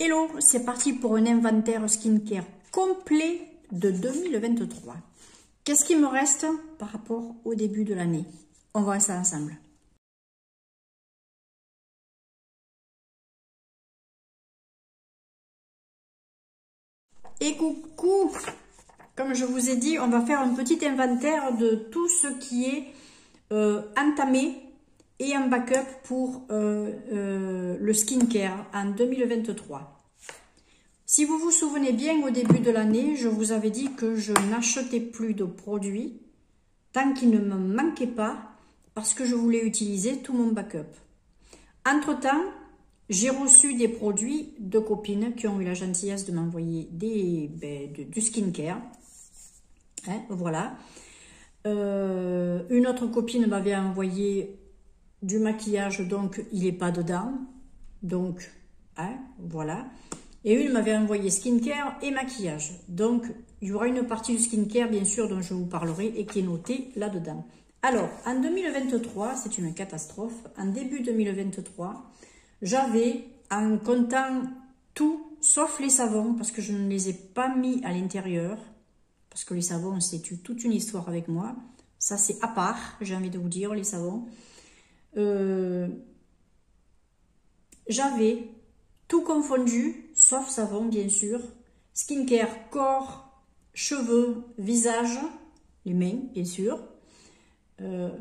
Hello, c'est parti pour un inventaire skincare complet de 2023. Qu'est-ce qui me reste par rapport au début de l'année? On va voir ça ensemble. Et coucou! Comme je vous ai dit, on va faire un petit inventaire de tout ce qui est entamé et un backup pour le skincare en 2023. Si vous vous souvenez bien, au début de l'année, je vous avais dit que je n'achetais plus de produits tant qu'il ne me manquait pas parce que je voulais utiliser tout mon backup. Entre-temps, j'ai reçu des produits de copines qui ont eu la gentillesse de m'envoyer du skincare. Hein, voilà. Une autre copine m'avait envoyé du maquillage, donc il n'est pas dedans. Donc, hein, voilà. Et une m'avait envoyé skincare et maquillage. Donc, il y aura une partie du skincare, bien sûr, dont je vous parlerai et qui est notée là-dedans. Alors, en 2023, c'est une catastrophe. En début 2023, j'avais, en comptant tout, sauf les savons, parce que je ne les ai pas mis à l'intérieur, parce que les savons, c'est toute une histoire avec moi. Ça, c'est à part, j'ai envie de vous dire, les savons. J'avais tout confondu, sauf savon, bien sûr. Skincare, corps, cheveux, visage, les mains, bien sûr.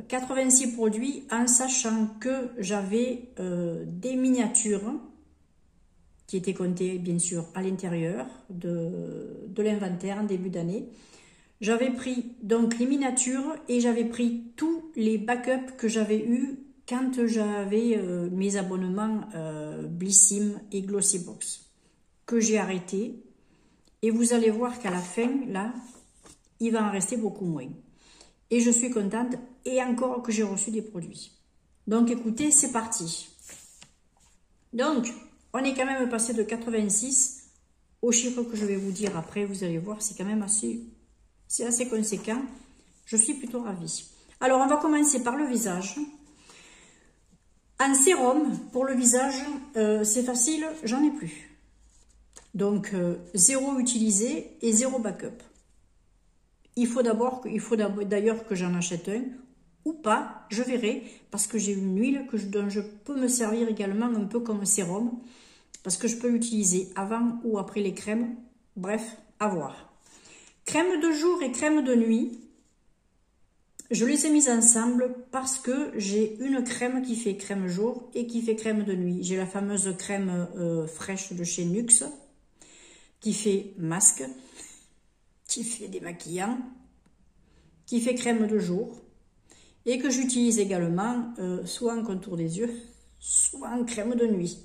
86 produits, en sachant que j'avais des miniatures qui étaient comptées, bien sûr, à l'intérieur de l'inventaire en début d'année. J'avais pris donc les miniatures et j'avais pris tous les backups que j'avais eus quand j'avais mes abonnements Blissim et Glossybox, que j'ai arrêté. Et vous allez voir qu'à la fin, là, il va en rester beaucoup moins. Et je suis contente, et encore que j'ai reçu des produits. Donc écoutez, c'est parti. Donc, on est quand même passé de 86 au chiffre que je vais vous dire après. Vous allez voir, c'est quand même assez conséquent. Je suis plutôt ravie. Alors, on va commencer par le visage. Un sérum pour le visage, c'est facile, j'en ai plus. Donc, 0 utilisé et 0 backup. Il faut d'ailleurs que j'en achète un ou pas, je verrai, parce que j'ai une huile dont je peux me servir également un peu comme sérum, parce que je peux l'utiliser avant ou après les crèmes. Bref, à voir. Crème de jour et crème de nuit. Je les ai mises ensemble parce que j'ai une crème qui fait crème jour et qui fait crème de nuit. J'ai la fameuse crème fraîche de chez Nuxe qui fait masque, qui fait démaquillant, qui fait crème de jour et que j'utilise également soit en contour des yeux, soit en crème de nuit.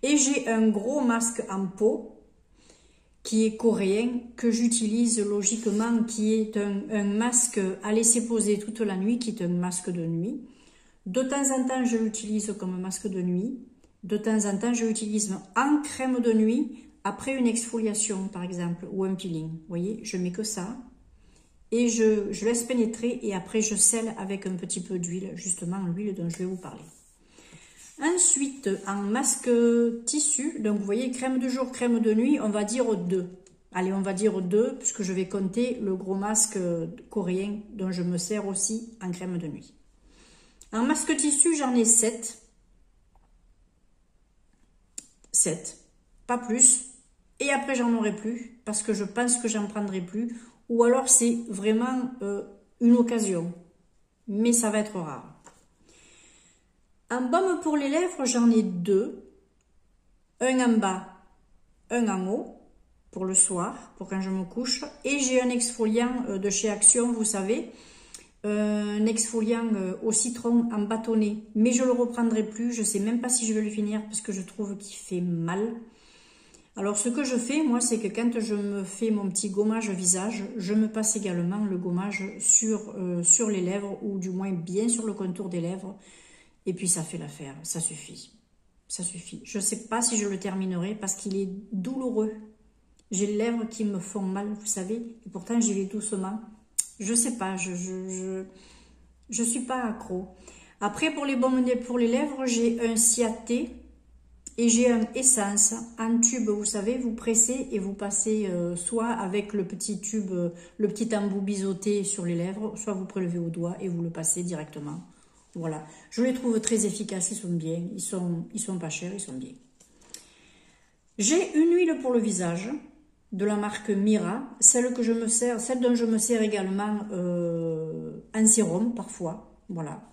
Et j'ai un gros masque en peau qui est coréen, que j'utilise logiquement, qui est un masque à laisser poser toute la nuit, qui est un masque de nuit. De temps en temps, je l'utilise comme masque de nuit. De temps en temps, je l'utilise en crème de nuit, après une exfoliation, par exemple, ou un peeling. Vous voyez, je mets que ça. Et je laisse pénétrer, et après, je scelle avec un petit peu d'huile, justement l'huile dont je vais vous parler. Ensuite, en masque tissu, donc vous voyez, crème de jour, crème de nuit, on va dire 2. Allez, on va dire 2, puisque je vais compter le gros masque coréen dont je me sers aussi en crème de nuit. En masque tissu, j'en ai 7. 7, pas plus. Et après, j'en aurai plus, parce que je pense que j'en prendrai plus. Ou alors, c'est vraiment une occasion. Mais ça va être rare. Un baume pour les lèvres, j'en ai 2. Un en bas, un en haut, pour le soir, pour quand je me couche. Et j'ai un exfoliant de chez Action, vous savez. Un exfoliant au citron en bâtonnet. Mais je ne le reprendrai plus. Je ne sais même pas si je vais le finir parce que je trouve qu'il fait mal. Alors, ce que je fais, moi, c'est que quand je me fais mon petit gommage visage, je me passe également le gommage sur les lèvres, ou du moins bien sur le contour des lèvres. Et puis ça fait l'affaire, ça suffit. Ça suffit. Je ne sais pas si je le terminerai parce qu'il est douloureux. J'ai les lèvres qui me font mal, vous savez. Et pourtant, j'y vais doucement. Je ne sais pas, je suis pas accro. Après, pour les baumes pour les lèvres, j'ai un Ciaté Et j'ai un essence en tube, vous savez, vous pressez et vous passez soit avec le petit tube, le petit embout biseauté sur les lèvres, soit vous prélevez au doigt et vous le passez directement. Voilà, je les trouve très efficaces, ils sont bien, ils sont pas chers, ils sont bien. J'ai une huile pour le visage de la marque Mira, celle que je me sers, celle dont je me sers également en sérum parfois. Voilà,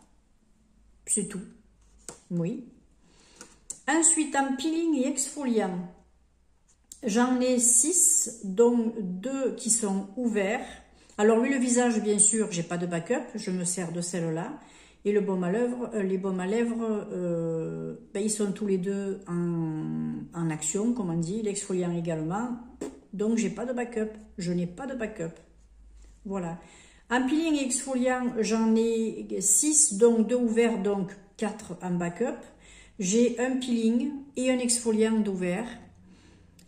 c'est tout. Oui. Ensuite, en peeling et exfoliant, j'en ai 6, dont 2 qui sont ouverts. Alors lui, le visage, bien sûr, j'ai pas de backup, je me sers de celle-là. Et le baume à lèvres, les baumes à lèvres, ben, ils sont tous les deux en action, comme on dit, l'exfoliant également. Donc, j'ai pas de backup, je n'ai pas de backup. Voilà. En peeling et exfoliant, j'en ai 6, donc 2 ouverts, donc 4 en backup. J'ai un peeling et un exfoliant d'ouvert.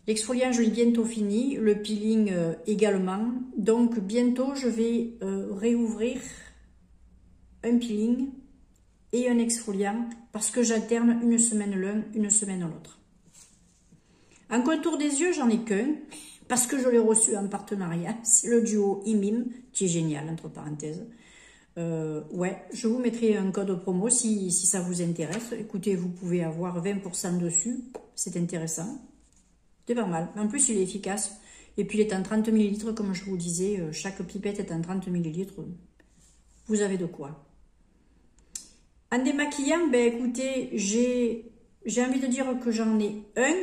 L'exfoliant, je l'ai bientôt fini, le peeling également. Donc, bientôt, je vais réouvrir un peeling et un exfoliant parce que j'alterne une semaine l'un, une semaine l'autre. En contour des yeux, j'en ai qu'un parce que je l'ai reçu en partenariat. C'est le duo IMIM qui est génial, entre parenthèses. Ouais, je vous mettrai un code promo si ça vous intéresse. Écoutez, vous pouvez avoir 20% dessus, c'est intéressant. C'est pas mal. En plus, il est efficace. Et puis, il est en 30 ml, comme je vous disais. Chaque pipette est en 30 ml. Vous avez de quoi. En démaquillant, ben écoutez, j'ai envie de dire que j'en ai un,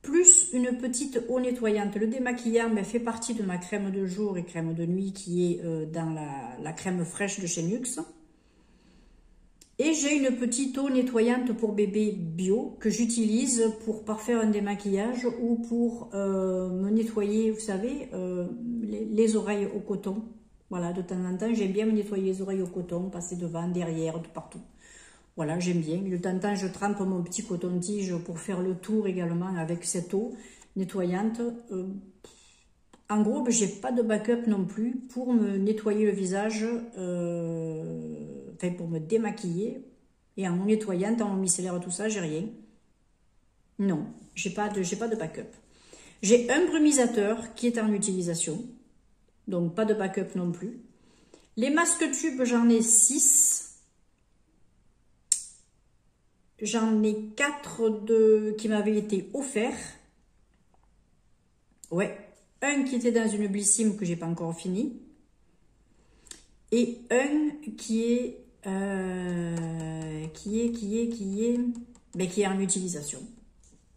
plus une petite eau nettoyante. Le démaquillant ben, fait partie de ma crème de jour et crème de nuit qui est dans la crème fraîche de chez Nuxe. Et j'ai une petite eau nettoyante pour bébé bio que j'utilise pour parfaire un démaquillage ou pour me nettoyer, vous savez, les oreilles au coton. Voilà, de temps en temps, j'aime bien me nettoyer les oreilles au coton, passer devant, derrière, de partout. Voilà, j'aime bien. De temps en temps, je trempe mon petit coton-tige pour faire le tour également avec cette eau nettoyante. En gros, ben, j'ai pas de backup non plus pour me nettoyer le visage, enfin pour me démaquiller. Et en nettoyant, en micellaire, tout ça, j'ai rien. Non, j'ai pas de backup. J'ai un brumisateur qui est en utilisation. Donc, pas de backup non plus. Les masques tubes, j'en ai 6. J'en ai 4 qui m'avaient été offerts. Ouais. Un qui était dans une Blissim que j'ai pas encore fini. Et un qui est en utilisation.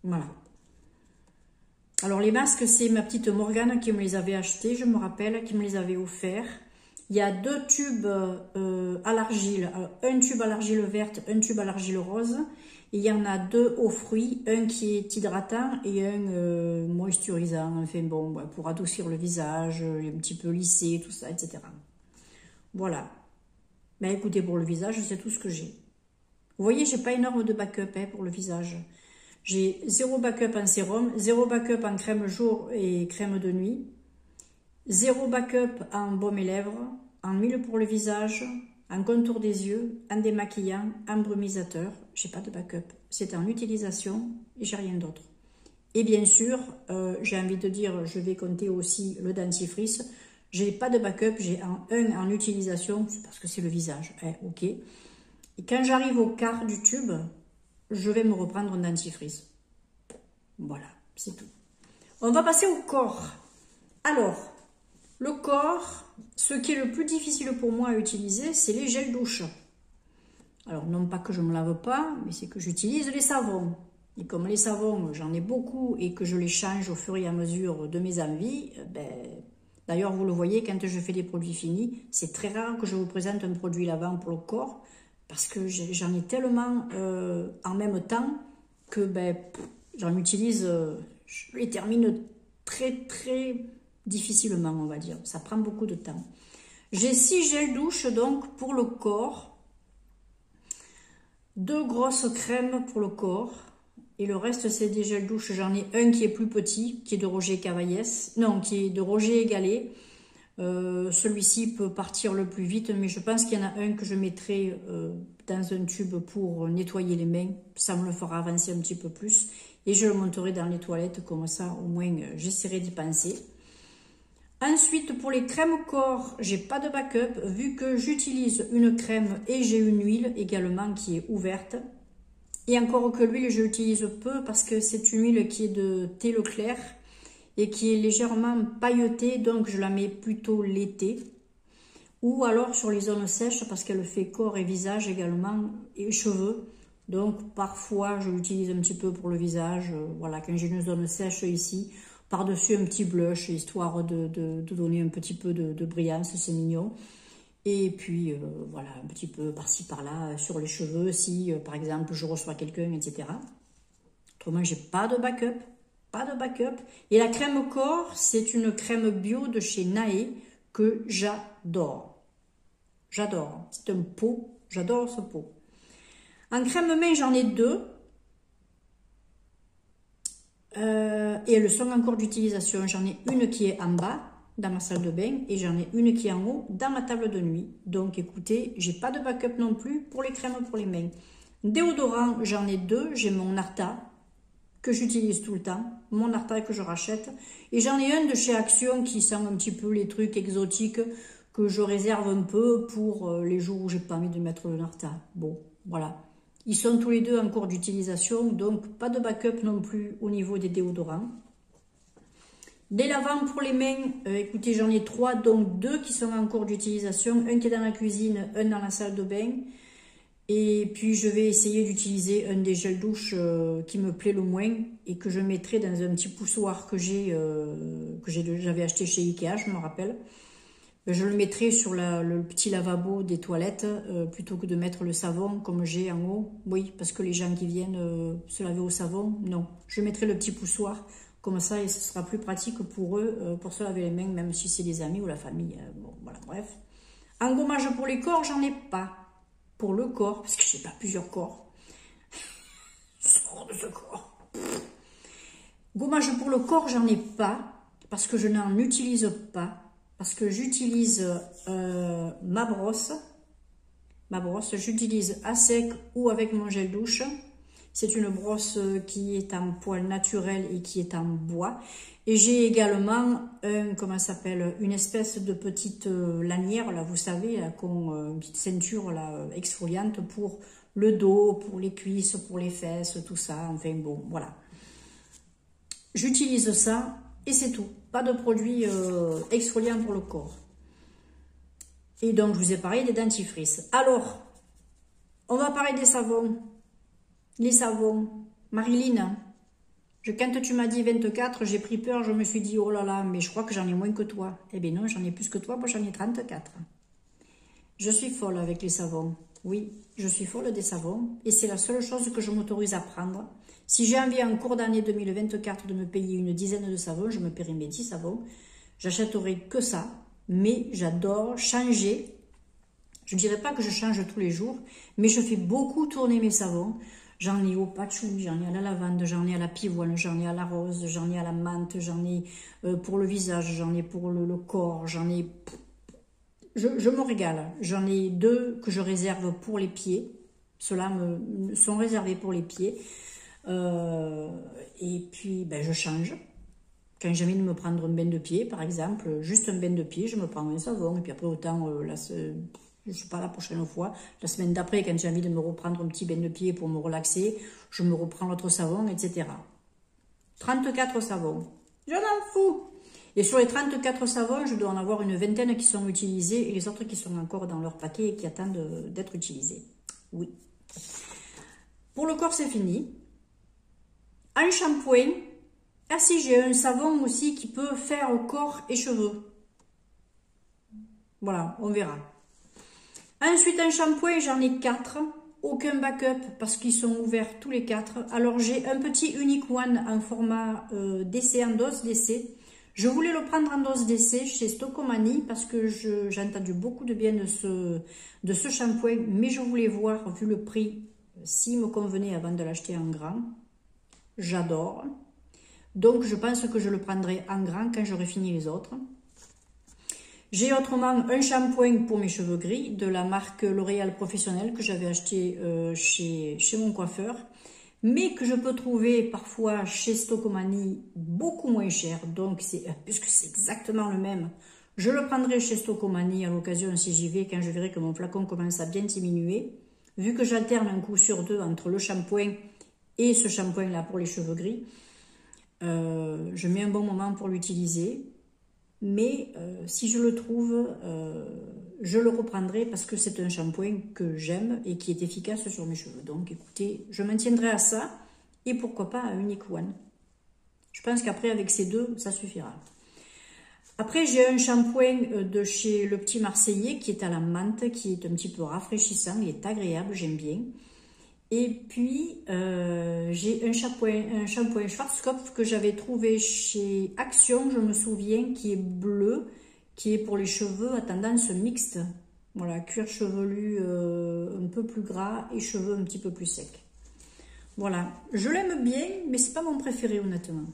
Voilà. Alors les masques, c'est ma petite Morgane qui me les avait achetés, je me rappelle, qui me les avait offerts. Il y a 2 tubes à l'argile, un tube à l'argile verte, un tube à l'argile rose. Et il y en a 2 aux fruits, un qui est hydratant et un moisturisant, enfin bon, pour adoucir le visage, un petit peu lisser, tout ça, etc. Voilà. Ben écoutez, pour le visage, c'est tout ce que j'ai. Vous voyez, j'ai pas énorme de backup pour le visage. J'ai 0 backup en sérum, 0 backup en crème jour et crème de nuit, 0 backup en baume et lèvres, en huile pour le visage, en contour des yeux, en démaquillant, en brumisateur. J'ai pas de backup. C'est en utilisation et j'ai rien d'autre. Et bien sûr, j'ai envie de dire, je vais compter aussi le dentifrice. J'ai pas de backup, j'ai un en utilisation, parce que c'est le visage, ok. Et quand j'arrive au quart du tube, je vais me reprendre un dentifrice. Voilà, c'est tout. On va passer au corps. Alors, le corps, ce qui est le plus difficile pour moi à utiliser, c'est les gels douche. Alors, non pas que je ne me lave pas, mais c'est que j'utilise les savons. Et comme les savons, j'en ai beaucoup et que je les change au fur et à mesure de mes envies, d'ailleurs, vous le voyez, quand je fais des produits finis, c'est très rare que je vous présente un produit lavant pour le corps parce que j'en ai tellement en même temps que j'en utilise, je les termine très difficilement, on va dire. Ça prend beaucoup de temps. J'ai 6 gels douche donc pour le corps, 2 grosses crèmes pour le corps. Et le reste, c'est des gels douche. J'en ai un qui est plus petit, qui est de Roger Cavaillès. Non, qui est de Roger Gallet. Celui-ci peut partir le plus vite, mais je pense qu'il y en a un que je mettrai dans un tube pour nettoyer les mains. Ça me le fera avancer un petit peu plus. Et je le monterai dans les toilettes, comme ça au moins j'essaierai d'y penser. Ensuite, pour les crèmes corps, j'ai pas de backup vu que j'utilise une crème et j'ai une huile également qui est ouverte. Et encore que l'huile, je l'utilise peu parce que c'est une huile qui est de thé Leclerc et qui est légèrement pailletée, donc je la mets plutôt l'été. Ou alors sur les zones sèches parce qu'elle fait corps et visage également et cheveux. Donc parfois je l'utilise un petit peu pour le visage, voilà, quand j'ai une zone sèche ici, par-dessus un petit blush, histoire de donner un petit peu de brillance, c'est mignon. Et puis voilà, un petit peu par-ci par-là sur les cheveux, si par exemple je reçois quelqu'un, etc. Autrement, j'ai pas de backup, pas de backup. Et la crème corps, c'est une crème bio de chez Nae que j'adore. J'adore, c'est un pot, j'adore ce pot. En crème main, j'en ai deux. Et elles sont en cours d'utilisation. J'en ai une qui est en bas, dans ma salle de bain, et j'en ai une qui est en haut, dans ma table de nuit. Donc écoutez, j'ai pas de backup non plus pour les crèmes pour les mains. Déodorant, j'en ai deux. J'ai mon Arta, que j'utilise tout le temps. Mon Arta que je rachète. Et j'en ai un de chez Action qui sent un petit peu les trucs exotiques que je réserve un peu pour les jours où j'ai pas envie de mettre le Arta. Bon, voilà. Ils sont tous les deux en cours d'utilisation, donc pas de backup non plus au niveau des déodorants. Des lavants pour les mains, écoutez, j'en ai trois, donc deux qui sont en cours d'utilisation. Un qui est dans la cuisine, un dans la salle de bain. Et puis je vais essayer d'utiliser un des gels douche qui me plaît le moins et que je mettrai dans un petit poussoir que j'avais acheté chez Ikea, je me rappelle. Je le mettrai sur le petit lavabo des toilettes plutôt que de mettre le savon comme j'ai en haut. Oui, parce que les gens qui viennent se laver au savon, non. Je mettrai le petit poussoir comme ça et ce sera plus pratique pour eux pour se laver les mains, même si c'est des amis ou la famille. Bon, voilà, bref. En gommage pour les corps, j'en ai pas. Pour le corps, parce que j'ai pas plusieurs corps. Sors de ce corps. Gommage pour le corps, j'en ai pas parce que je n'en utilise pas. Parce que j'utilise ma brosse. Ma brosse, j'utilise à sec ou avec mon gel douche. C'est une brosse qui est en poil naturel et qui est en bois. Et j'ai également comment ça s'appelle, une espèce de petite lanière, là, vous savez, là, une petite ceinture là, exfoliante pour le dos, pour les cuisses, pour les fesses, tout ça. Enfin bon, voilà. J'utilise ça. Et c'est tout. Pas de produits exfoliants pour le corps. Et donc, je vous ai parlé des dentifrices. Alors, on va parler des savons. Les savons. Marilyn, quand tu m'as dit 24, j'ai pris peur. Je me suis dit, oh là là, mais je crois que j'en ai moins que toi. Eh bien non, j'en ai plus que toi. Moi, j'en ai 34. Je suis folle avec les savons. Oui, je suis folle des savons. Et c'est la seule chose que je m'autorise à prendre. Si j'ai envie en cours d'année 2024 de me payer une dizaine de savons, je me paierai mes 10 savons. J'achèterai que ça, mais j'adore changer. Je ne dirais pas que je change tous les jours, mais je fais beaucoup tourner mes savons. J'en ai au patchouli, j'en ai à la lavande, j'en ai à la pivoine, j'en ai à la rose, j'en ai à la menthe, j'en ai pour le visage, j'en ai pour le corps, j'en ai... Je me régale. J'en ai deux que je réserve pour les pieds. Ceux-là sont réservés pour les pieds. Et puis, ben, je change. Quand j'ai envie de me prendre un bain de pied, par exemple, juste un bain de pied, je me prends un savon. Et puis après, autant, je ne suis pas la prochaine fois. La semaine d'après, quand j'ai envie de me reprendre un petit bain de pied pour me relaxer, je me reprends l'autre savon, etc. 34 savons. Je m'en fous. Et sur les 34 savons, je dois en avoir une vingtaine qui sont utilisés et les autres qui sont encore dans leur paquet et qui attendent d'être utilisés. Oui. Pour le corps, c'est fini. En shampoing, ah si, j'ai un savon aussi qui peut faire corps et cheveux. Voilà, on verra. Ensuite, en shampoing, j'en ai 4. Aucun backup parce qu'ils sont ouverts tous les 4. Alors, j'ai un petit Unique One en format DC, en dose DC. Je voulais le prendre en dose DC chez Stocomanie parce que j'ai entendu beaucoup de bien de ce shampoing. Mais je voulais voir, vu le prix, s'il me convenait avant de l'acheter en grand. J'adore. Donc, je pense que je le prendrai en grand quand j'aurai fini les autres. J'ai autrement un shampoing pour mes cheveux gris de la marque L'Oréal Professionnel que j'avais acheté chez mon coiffeur, mais que je peux trouver parfois chez Stocomanie beaucoup moins cher. Donc, puisque c'est exactement le même, je le prendrai chez Stocomanie à l'occasion si j'y vais, quand je verrai que mon flacon commence à bien diminuer. Vu que j'alterne un coup sur deux entre le shampoing et ce shampoing-là pour les cheveux gris, je mets un bon moment pour l'utiliser. Mais si je le trouve, je le reprendrai parce que c'est un shampoing que j'aime et qui est efficace sur mes cheveux. Donc écoutez, je m'en tiendrai à ça et pourquoi pas à Unique One. Je pense qu'après avec ces deux, ça suffira. Après j'ai un shampoing de chez Le Petit Marseillais qui est à la menthe, qui est un petit peu rafraîchissant, il est agréable, j'aime bien. Et puis, j'ai un shampoing Schwarzkopf que j'avais trouvé chez Action, je me souviens, qui est bleu, qui est pour les cheveux à tendance mixte. Voilà, cuir chevelu un peu plus gras et cheveux un petit peu plus secs. Voilà, je l'aime bien, mais c'est pas mon préféré honnêtement.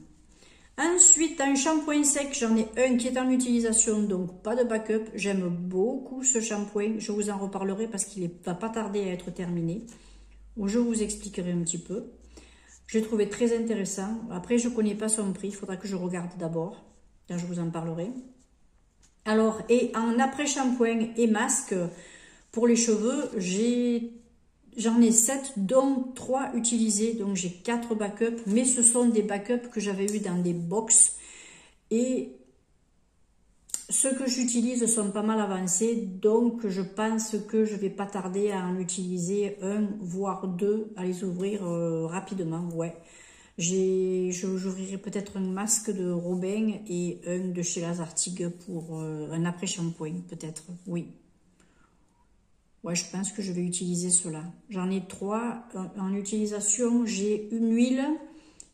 Ensuite, un shampoing sec, j'en ai un qui est en utilisation, donc pas de backup. J'aime beaucoup ce shampoing, je vous en reparlerai parce qu'il ne va pas tarder à être terminé. Où je vous expliquerai un petit peu. Je l'ai trouvé très intéressant. Après, je ne connais pas son prix. Il faudra que je regarde d'abord. Là, je vous en parlerai. Alors, et en après-shampoing et masque, pour les cheveux, j'en ai 7, dont 3 utilisés. Donc, j'ai 4 backups. Mais ce sont des backups que j'avais eu dans des box. Et ceux que j'utilise sont pas mal avancés, donc je pense que je vais pas tarder à en utiliser un, voire deux, à les ouvrir rapidement, ouais. J'ouvrirai peut-être un masque de Robin et un de chez Lazartigue pour un après-shampoing, peut-être, oui. Ouais, je pense que je vais utiliser cela. J'en ai 3 en utilisation, j'ai une huile.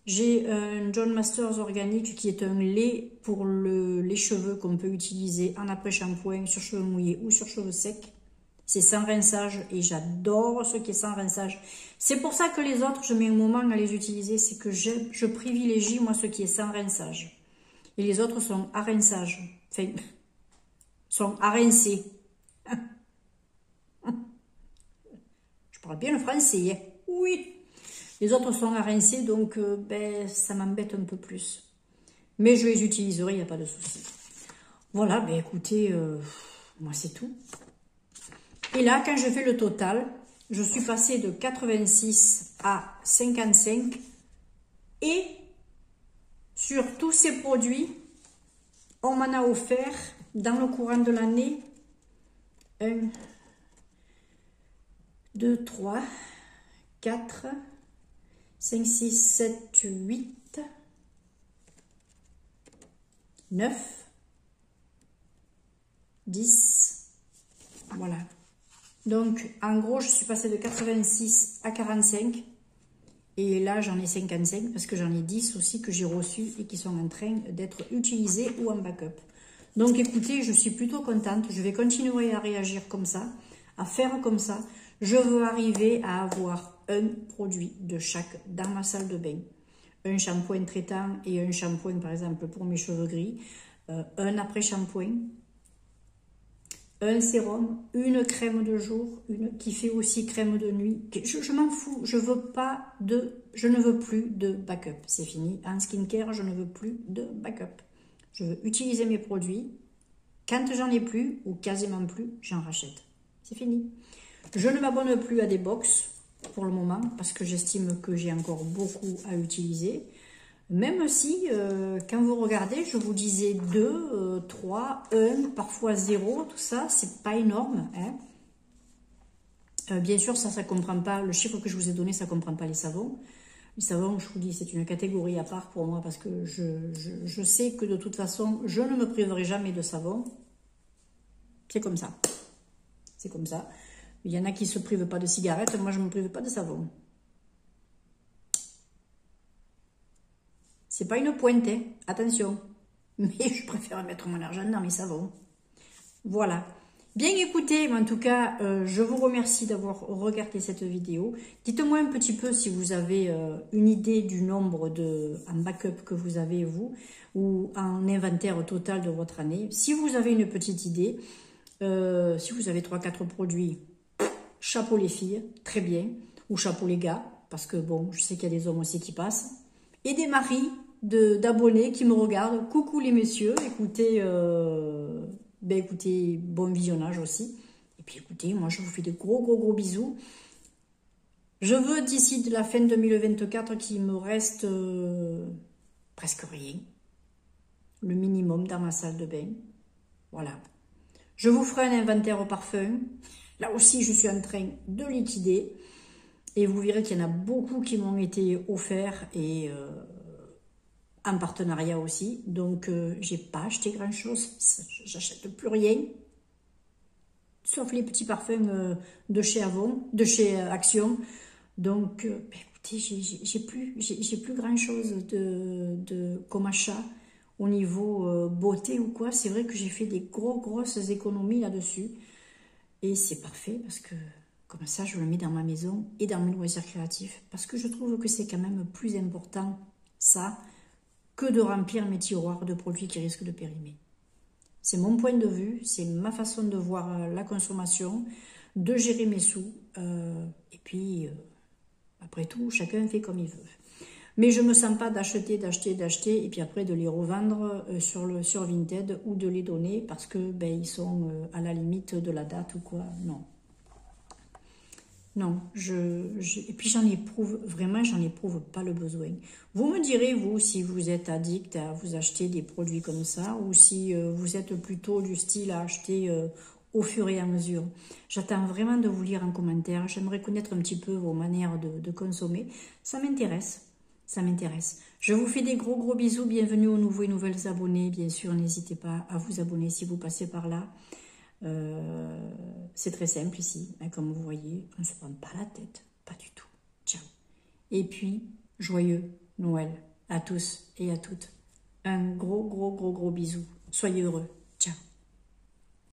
J'ai un John Masters organique qui est un lait pour les cheveux qu'on peut utiliser en après-shampoing sur cheveux mouillés ou sur cheveux secs. C'est sans rinçage et j'adore ce qui est sans rinçage. C'est pour ça que les autres, je mets un moment à les utiliser. C'est que je privilégie moi ce qui est sans rinçage. Et les autres sont à rinçage. Enfin, sont à rincer. Je parle bien le français, hein. Oui. Les autres sont à rincer, donc ben, ça m'embête un peu plus. Mais je les utiliserai, il n'y a pas de souci. Voilà, ben écoutez, moi c'est tout. Et là, quand je fais le total, je suis passée de 86 à 55. Et sur tous ces produits, on m'en a offert dans le courant de l'année 1, 2, 3, 4... 5, 6, 7, 8, 9, 10, voilà. Donc, en gros, je suis passée de 86 à 45. Et là, j'en ai 55 parce que j'en ai 10 aussi que j'ai reçus et qui sont en train d'être utilisés ou en backup. Donc, écoutez, je suis plutôt contente. Je vais continuer à réagir comme ça, à faire comme ça. Je veux arriver à avoir un produit de chaque dans ma salle de bain. Un shampoing traitant et un shampoing, par exemple, pour mes cheveux gris. Un après-shampoing. Un sérum, une crème de jour, une qui fait aussi crème de nuit. Je m'en fous, je ne veux plus de backup. C'est fini. En skincare, je ne veux plus de backup. Je veux utiliser mes produits. Quand j'en ai plus, ou quasiment plus, j'en rachète. C'est fini. Je ne m'abonne plus à des box pour le moment, parce que j'estime que j'ai encore beaucoup à utiliser. Même si, quand vous regardez, je vous disais 2, 3, 1, parfois 0, tout ça, c'est pas énorme. Hein. Bien sûr, ça ne comprend pas, le chiffre que je vous ai donné, ça ne comprend pas les savons. Les savons, je vous dis, c'est une catégorie à part pour moi, parce que je sais que de toute façon, je ne me priverai jamais de savon. C'est comme ça. C'est comme ça. Il y en a qui ne se privent pas de cigarettes, moi je ne me prive pas de savon. C'est pas une pointe, hein. Attention. Mais je préfère mettre mon argent dans mes savons. Voilà. Bien écoutez, en tout cas, je vous remercie d'avoir regardé cette vidéo. Dites-moi un petit peu si vous avez une idée du nombre en backup que vous avez, vous, ou en inventaire total de votre année. Si vous avez une petite idée, si vous avez 3-4 produits, chapeau les filles, très bien, ou chapeau les gars, parce que bon, je sais qu'il y a des hommes aussi qui passent, et des maris d'abonnés qui me regardent. Coucou les messieurs, écoutez, écoutez, bon visionnage aussi. Et puis écoutez, moi je vous fais de gros bisous. Je veux d'ici de la fin 2024 qu'il me reste presque rien. Le minimum dans ma salle de bain. Voilà. Je vous ferai un inventaire au parfum. Là aussi, je suis en train de liquider. Et vous verrez qu'il y en a beaucoup qui m'ont été offerts et en partenariat aussi. Donc, j'ai pas acheté grand-chose. J'achète plus rien. Sauf les petits parfums de chez Avon, de chez Action. Donc, écoutez, j'ai plus grand-chose comme achat au niveau beauté ou quoi. C'est vrai que j'ai fait des grosses économies là-dessus. Et c'est parfait parce que comme ça, je le mets dans ma maison et dans mes loisirs créatifs. Parce que je trouve que c'est quand même plus important, ça, que de remplir mes tiroirs de produits qui risquent de périmer. C'est mon point de vue, c'est ma façon de voir la consommation, de gérer mes sous. Et puis, après tout, chacun fait comme il veut. Mais je ne me sens pas d'acheter, et puis après de les revendre sur Vinted ou de les donner parce que ils sont à la limite de la date ou quoi. Non. Non, et puis j'en éprouve pas le besoin. Vous me direz, vous, si vous êtes addict à vous acheter des produits comme ça, ou si vous êtes plutôt du style à acheter au fur et à mesure. J'attends vraiment de vous lire en commentaire. J'aimerais connaître un petit peu vos manières de consommer. Ça m'intéresse. Ça m'intéresse. Je vous fais des gros bisous. Bienvenue aux nouveaux et nouvelles abonnés. Bien sûr, n'hésitez pas à vous abonner si vous passez par là. C'est très simple ici, hein, comme vous voyez, on ne se prend pas la tête, pas du tout. Ciao. Et puis, joyeux Noël à tous et à toutes. Un gros bisou. Soyez heureux.